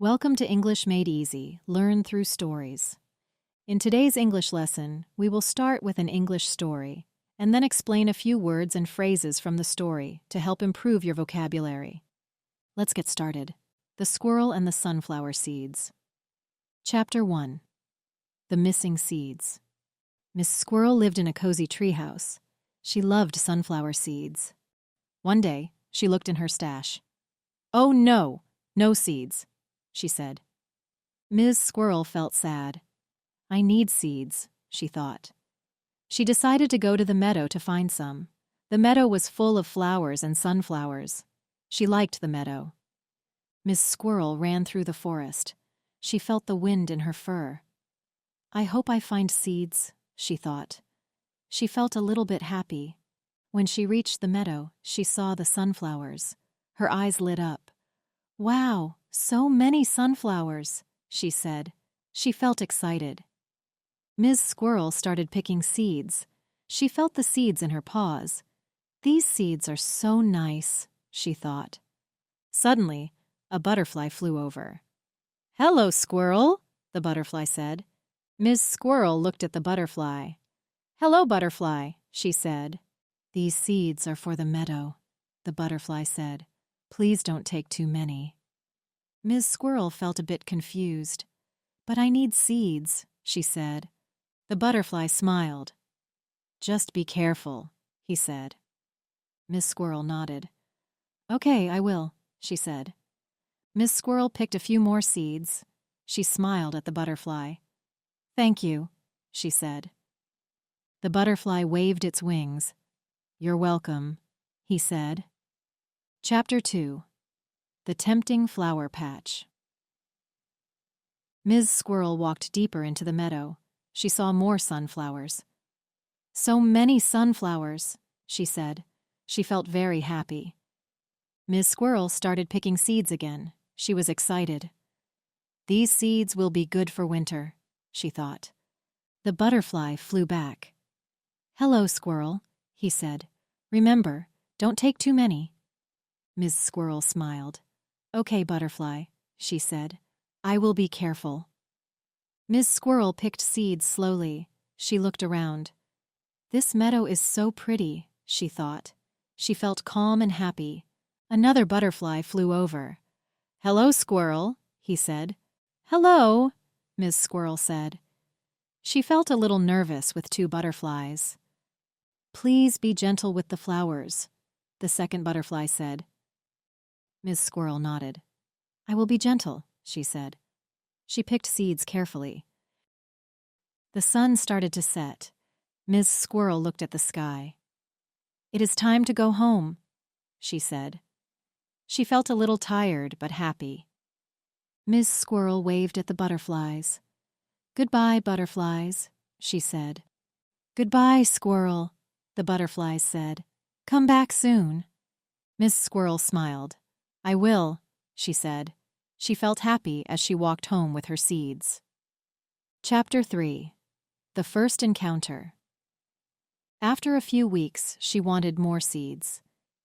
Welcome to English Made Easy, Learn Through Stories. In today's English lesson, we will start with an English story and then explain a few words and phrases from the story to help improve your vocabulary. Let's get started. The Squirrel and the Sunflower Seeds. Chapter 1. The Missing Seeds. Miss Squirrel lived in a cozy treehouse. She loved sunflower seeds. One day, she looked in her stash. "Oh no, no seeds," she said. Ms. Squirrel felt sad. "I need seeds," she thought. She decided to go to the meadow to find some. The meadow was full of flowers and sunflowers. She liked the meadow. Miss Squirrel ran through the forest. She felt the wind in her fur. "I hope I find seeds," she thought. She felt a little bit happy. When she reached the meadow, she saw the sunflowers. Her eyes lit up. "Wow, so many sunflowers," she said. She felt excited. Ms. Squirrel started picking seeds. She felt the seeds in her paws. "These seeds are so nice," she thought. Suddenly, a butterfly flew over. "Hello, Squirrel," the butterfly said. Ms. Squirrel looked at the butterfly. "Hello, butterfly," she said. "These seeds are for the meadow," the butterfly said. "Please don't take too many." Ms. Squirrel felt a bit confused. "But I need seeds," she said. The butterfly smiled. "Just be careful," he said. Ms. Squirrel nodded. "Okay, I will," she said. Ms. Squirrel picked a few more seeds. She smiled at the butterfly. "Thank you," she said. The butterfly waved its wings. "You're welcome," he said. Chapter 2. The Tempting Flower Patch. Ms. Squirrel walked deeper into the meadow. She saw more sunflowers. "So many sunflowers," she said. She felt very happy. Ms. Squirrel started picking seeds again. She was excited. "These seeds will be good for winter," she thought. The butterfly flew back. "Hello, Squirrel," he said. "Remember, don't take too many." Ms. Squirrel smiled. "Okay, butterfly," she said. "I will be careful." Ms. Squirrel picked seeds slowly. She looked around. "This meadow is so pretty," she thought. She felt calm and happy. Another butterfly flew over. "Hello, Squirrel," he said. "Hello," Ms. Squirrel said. She felt a little nervous with two butterflies. "Please be gentle with the flowers," the second butterfly said. Ms. Squirrel nodded. "I will be gentle," she said. She picked seeds carefully. The sun started to set. Ms. Squirrel looked at the sky. "It is time to go home," she said. She felt a little tired but happy. Ms. Squirrel waved at the butterflies. "Goodbye, butterflies," she said. "Goodbye, Squirrel," the butterflies said. "Come back soon." Ms. Squirrel smiled. "I will," she said. She felt happy as she walked home with her seeds. Chapter 3. The First Encounter. After a few weeks, she wanted more seeds.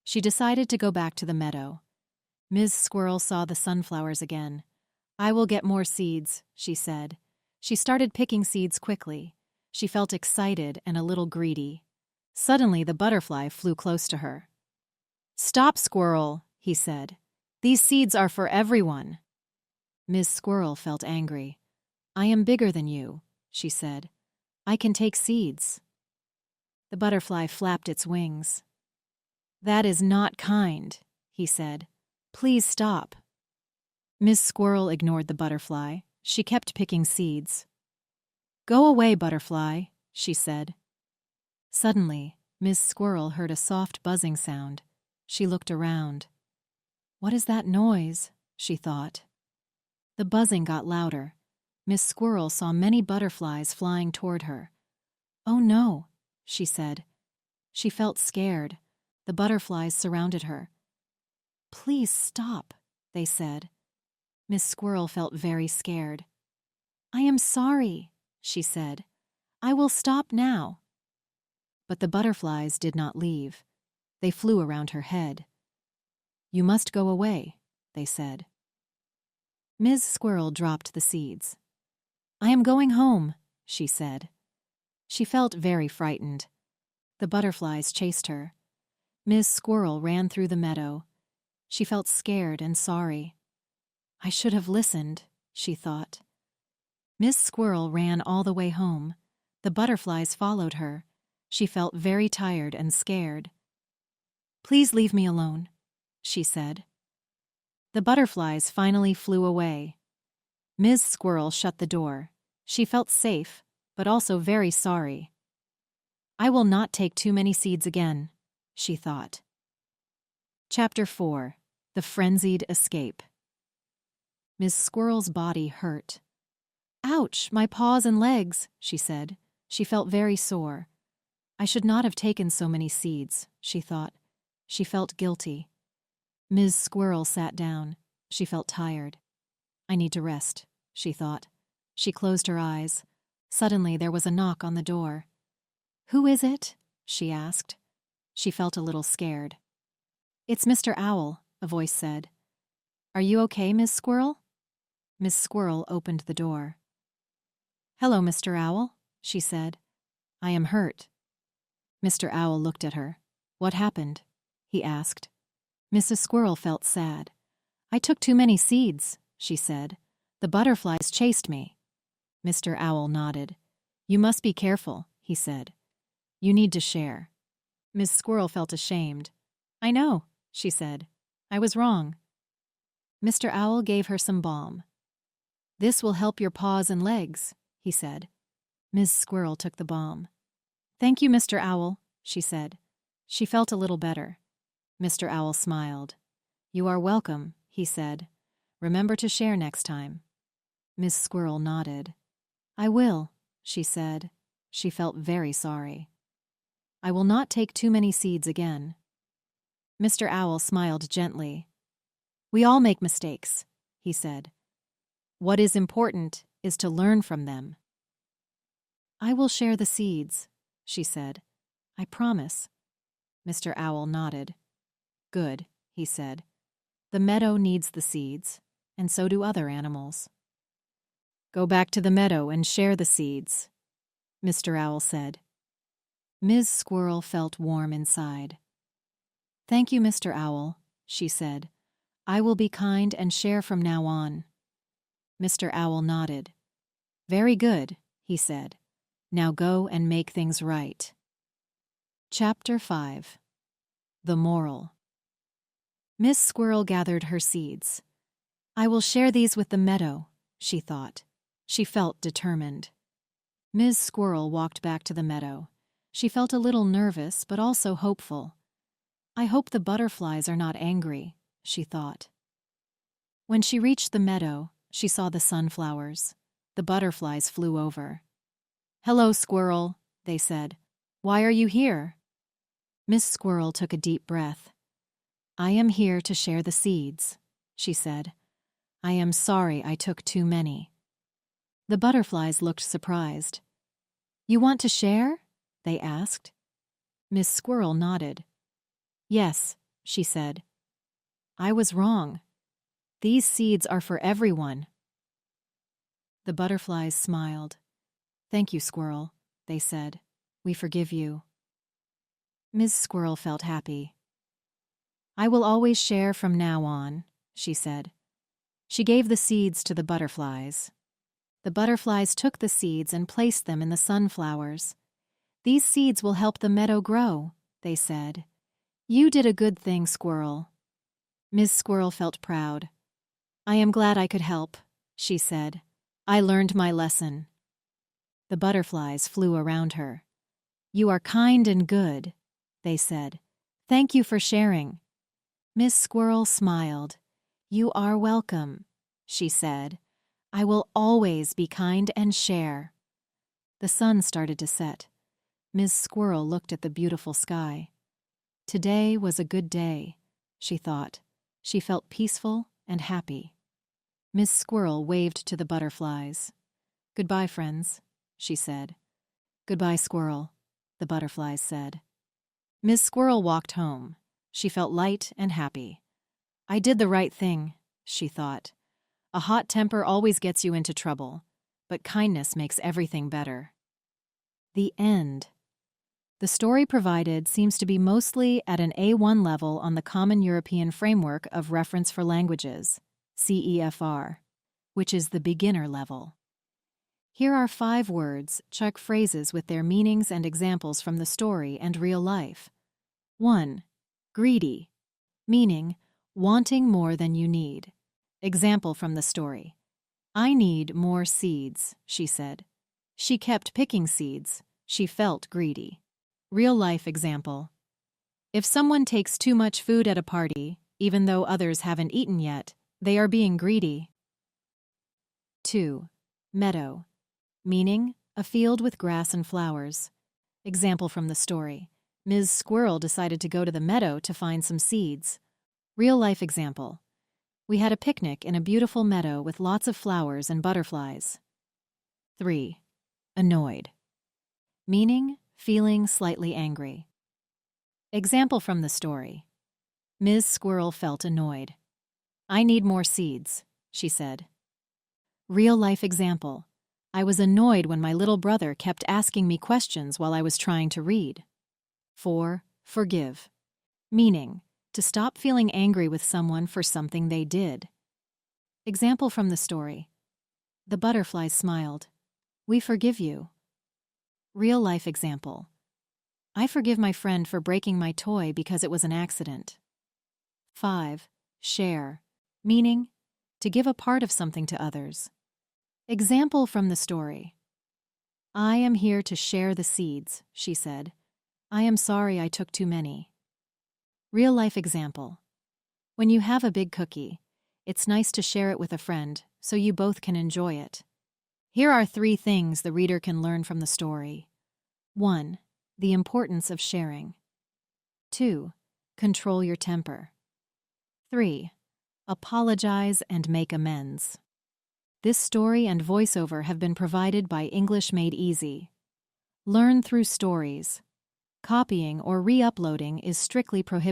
She decided to go back to the meadow. Ms. Squirrel saw the sunflowers again. "I will get more seeds," she said. She started picking seeds quickly. She felt excited and a little greedy. Suddenly, the butterfly flew close to her. "Stop, Squirrel," he said. "These seeds are for everyone." Ms. Squirrel felt angry. "I am bigger than you," she said. "I can take seeds." The butterfly flapped its wings. "That is not kind," he said. "Please stop." Ms. Squirrel ignored the butterfly. She kept picking seeds. "Go away, butterfly," she said. Suddenly, Ms. Squirrel heard a soft buzzing sound. She looked around. "What is that noise?" she thought. The buzzing got louder. Miss Squirrel saw many butterflies flying toward her. "Oh no," she said. She felt scared. The butterflies surrounded her. "Please stop," they said. Miss Squirrel felt very scared. "I am sorry," she said. "I will stop now." But the butterflies did not leave. They flew around her head. "You must go away," they said. Ms. Squirrel dropped the seeds. "I am going home," she said. She felt very frightened. The butterflies chased her. Ms. Squirrel ran through the meadow. She felt scared and sorry. "I should have listened," she thought. Miss Squirrel ran all the way home. The butterflies followed her. She felt very tired and scared. "Please leave me alone," she said. The butterflies finally flew away. Ms. Squirrel shut the door. She felt safe, but also very sorry. "I will not take too many seeds again," she thought. Chapter 4. The Frenzied Escape. Ms. Squirrel's body hurt. "Ouch, my paws and legs," she said. She felt very sore. "I should not have taken so many seeds," she thought. She felt guilty. Ms. Squirrel sat down. She felt tired. "I need to rest," she thought. She closed her eyes. Suddenly there was a knock on the door. "Who is it?" she asked. She felt a little scared. "It's Mr. Owl," a voice said. "Are you okay, Miss Squirrel?" Miss Squirrel opened the door. "Hello, Mr. Owl," she said. "I am hurt." Mr. Owl looked at her. "What happened?" he asked. Mrs. Squirrel felt sad. "I took too many seeds," she said. "The butterflies chased me." Mr. Owl nodded. "You must be careful," he said. "You need to share." Miss Squirrel felt ashamed. "I know," she said. "I was wrong." Mr. Owl gave her some balm. "This will help your paws and legs," he said. Ms. Squirrel took the balm. "Thank you, Mr. Owl," she said. She felt a little better. Mr. Owl smiled. "You are welcome," he said. "Remember to share next time." Miss Squirrel nodded. "I will," she said. She felt very sorry. "I will not take too many seeds again." Mr. Owl smiled gently. "We all make mistakes," he said. "What is important is to learn from them." "I will share the seeds," she said. "I promise." Mr. Owl nodded. "Good," he said. "The meadow needs the seeds, and so do other animals." "Go back to the meadow and share the seeds," Mr. Owl said. Ms. Squirrel felt warm inside. "Thank you, Mr. Owl," she said. "I will be kind and share from now on." Mr. Owl nodded. "Very good," he said. "Now go and make things right." Chapter 5. The Moral. Miss Squirrel gathered her seeds. "I will share these with the meadow," she thought. She felt determined. Ms. Squirrel walked back to the meadow. She felt a little nervous, but also hopeful. "I hope the butterflies are not angry," she thought. When she reached the meadow, she saw the sunflowers. The butterflies flew over. "Hello, Squirrel," they said. "Why are you here?" Miss Squirrel took a deep breath. "I am here to share the seeds," she said. "I am sorry I took too many." The butterflies looked surprised. "You want to share?" they asked. Miss Squirrel nodded. "Yes," she said. "I was wrong. These seeds are for everyone." The butterflies smiled. "Thank you, Squirrel," they said. "We forgive you." Ms. Squirrel felt happy. "I will always share from now on," she said. She gave the seeds to the butterflies. The butterflies took the seeds and placed them in the sunflowers. "These seeds will help the meadow grow," they said. "You did a good thing, Squirrel." Ms. Squirrel felt proud. "I am glad I could help," she said. "I learned my lesson." The butterflies flew around her. "You are kind and good," they said. "Thank you for sharing." Miss Squirrel smiled. "You are welcome," she said. "I will always be kind and share." The sun started to set. Miss Squirrel looked at the beautiful sky. Today was a good day, she thought. She felt peaceful and happy. Miss Squirrel waved to the butterflies. "Goodbye, friends," she said. "Goodbye, Squirrel," the butterflies said. Miss Squirrel walked home. She felt light and happy. "I did the right thing," she thought. A hot temper always gets you into trouble, but kindness makes everything better. The end. The story provided seems to be mostly at an A1 level on the Common European Framework of Reference for Languages, CEFR, which is the beginner level. Here are 5 words, check phrases with their meanings and examples from the story and real life. 1. Greedy, meaning wanting more than you need. Example from the story. I need more seeds, she said. She kept picking seeds. She felt greedy. Real-life example. If someone takes too much food at a party, even though others haven't eaten yet, they are being greedy. 2. Meadow, meaning a field with grass and flowers. Example from the story. Ms. Squirrel decided to go to the meadow to find some seeds. Real-life example. We had a picnic in a beautiful meadow with lots of flowers and butterflies. 3. Annoyed, meaning feeling slightly angry. Example from the story. Ms. Squirrel felt annoyed. I need more seeds, she said. Real-life example. I was annoyed when my little brother kept asking me questions while I was trying to read. 4. Forgive, meaning to stop feeling angry with someone for something they did. Example from the story. The butterflies smiled. We forgive you. Real-life example. I forgive my friend for breaking my toy because it was an accident. 5. Share, meaning to give a part of something to others. Example from the story. I am here to share the seeds, she said. I am sorry I took too many. Real-life example. When you have a big cookie, it's nice to share it with a friend so you both can enjoy it. Here are 3 things the reader can learn from the story. 1. The importance of sharing. 2. Control your temper. 3. Apologize and make amends. This story and voiceover have been provided by English Made Easy. Learn through stories. Copying or re-uploading is strictly prohibited.